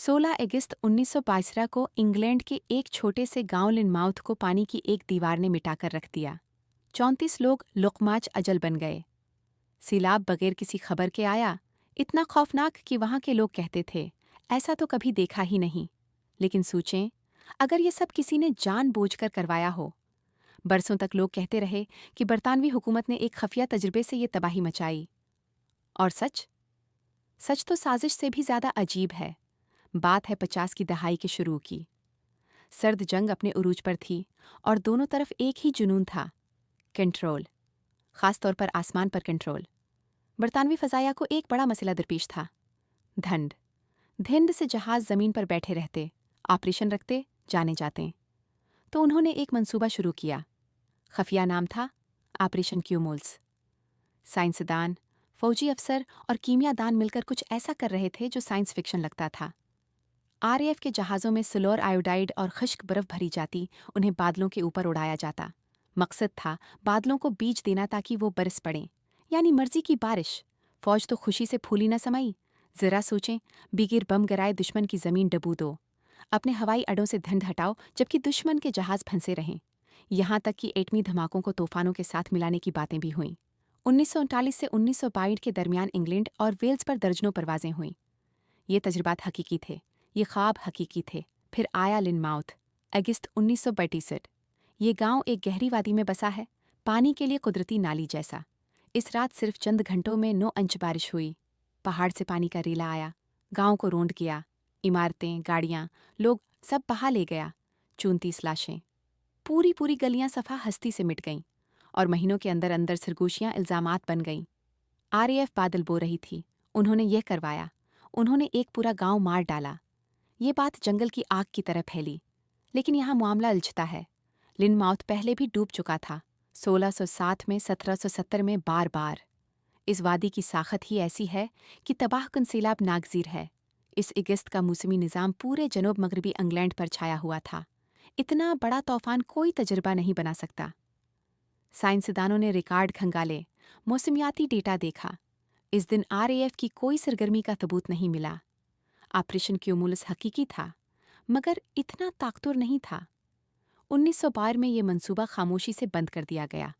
16 अगस्त 1912 को इंग्लैंड के एक छोटे से गांव लिनमाउथ को पानी की एक दीवार ने मिटाकर रख दिया। 34 लोग लुकमाच अजल बन गए। सैलाब बगैर किसी खबर के आया, इतना खौफनाक कि वहां के लोग कहते थे ऐसा तो कभी देखा ही नहीं। लेकिन सोचें, अगर ये सब किसी ने जानबूझकर करवाया हो। बरसों तक लोग कहते रहे कि बरतानवी हुकूमत ने एक खफिया तजुर्बे से ये तबाही मचाई। और सच सच तो साजिश से भी ज्यादा अजीब है। बात है 50 की दहाई के शुरू की। सर्द जंग अपने उरूज पर थी और दोनों तरफ एक ही जुनून था, कंट्रोल। खास तौर पर आसमान पर कंट्रोल। बरतानवी फजाया को एक बड़ा मसला दरपेश था, धंध। धिंद से जहाज जमीन पर बैठे रहते, ऑपरेशन रखते, जाने जाते। तो उन्होंने एक मंसूबा शुरू किया। खफिया नाम था ऑपरेशन क्यूमोल्स। साइंसदान, फौजी अफसर और कीमियादान मिलकर कुछ ऐसा कर रहे थे जो साइंस फिक्शन लगता था। आरएएफ के जहाज़ों में सिल्वर आयोडाइड और खुश्क बर्फ भरी जाती, उन्हें बादलों के ऊपर उड़ाया जाता। मकसद था बादलों को बीज देना ताकि वो बरस पड़ें, यानी मर्जी की बारिश। फौज तो खुशी से फूली न समाई। जरा सोचें, बिगिर बम गिराए दुश्मन की जमीन डबू दो। अपने हवाई अड्डों से धंध हटाओ जबकि दुश्मन के जहाज फंसे रहें। यहाँ तक कि एटमी धमाकों को तूफानों के साथ मिलाने की बातें भी हुईं। 1939 से 1962 के दरमियान इंग्लैंड और वेल्स पर दर्जनों परवाजें हुईं। ये तजुर्बात हकीकी थे, ये ख्वाब हकीकी थे। फिर आया लिनमाउथ, अगस्त 1962। ये गांव एक गहरी वादी में बसा है, पानी के लिए कुदरती नाली जैसा। इस रात सिर्फ चंद घंटों में 9 इंच बारिश हुई। पहाड़ से पानी का रेला आया, गांव को रोंद गया। इमारतें, गाड़ियां, लोग सब बहा ले गया। 34 लाशें। पूरी पूरी गलियां सफा हस्ती से मिट गईं और महीनों के अंदर अंदर सरगोशियां इल्जामात बन गईं। आरएएफ बादल बो रही थी, उन्होंने यह करवाया, उन्होंने एक पूरा गांव मार डाला। ये बात जंगल की आग की तरह फैली। लेकिन यहाँ मामला उलझता है। लिनमाउथ पहले भी डूब चुका था, 1607 में, 1770 में, बार बार। इस वादी की साखत ही ऐसी है कि तबाहकुन सैलाब नागजीर है। इस अगस्त का मौसमी निज़ाम पूरे जनूब मगरबी इंग्लैंड पर छाया हुआ था। इतना बड़ा तूफान कोई तजुर्बा नहीं बना सकता। साइंसदानों ने रिकॉर्ड खंगाले, मौसमियाती डेटा देखा। इस दिन आरएएफ की कोई सरगर्मी का सबूत नहीं मिला। ऑपरेशन क्यूमुलस हकीकी था, मगर इतना ताकतवर नहीं था। 1912 में ये मंसूबा खामोशी से बंद कर दिया गया।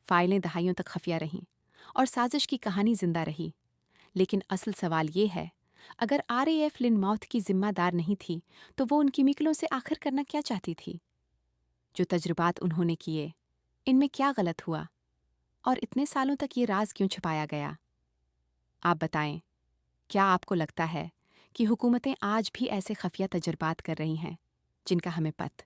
फाइलें दहाइयों तक खफिया रहीं और साजिश की कहानी जिंदा रही। लेकिन असल सवाल ये है, अगर आरएएफ लिनमाउथ की जिम्मेदार नहीं थी, तो वो उन केमिकलों से आखिर करना क्या चाहती थी? जो तजुर्बात उन्होंने किए, इनमें क्या गलत हुआ? और इतने सालों तक ये राज क्यों छुपाया गया? आप बताएं, क्या आपको लगता है कि हुकूमतें आज भी ऐसे खफिया तजुर्बात कर रही हैं जिनका हमें पता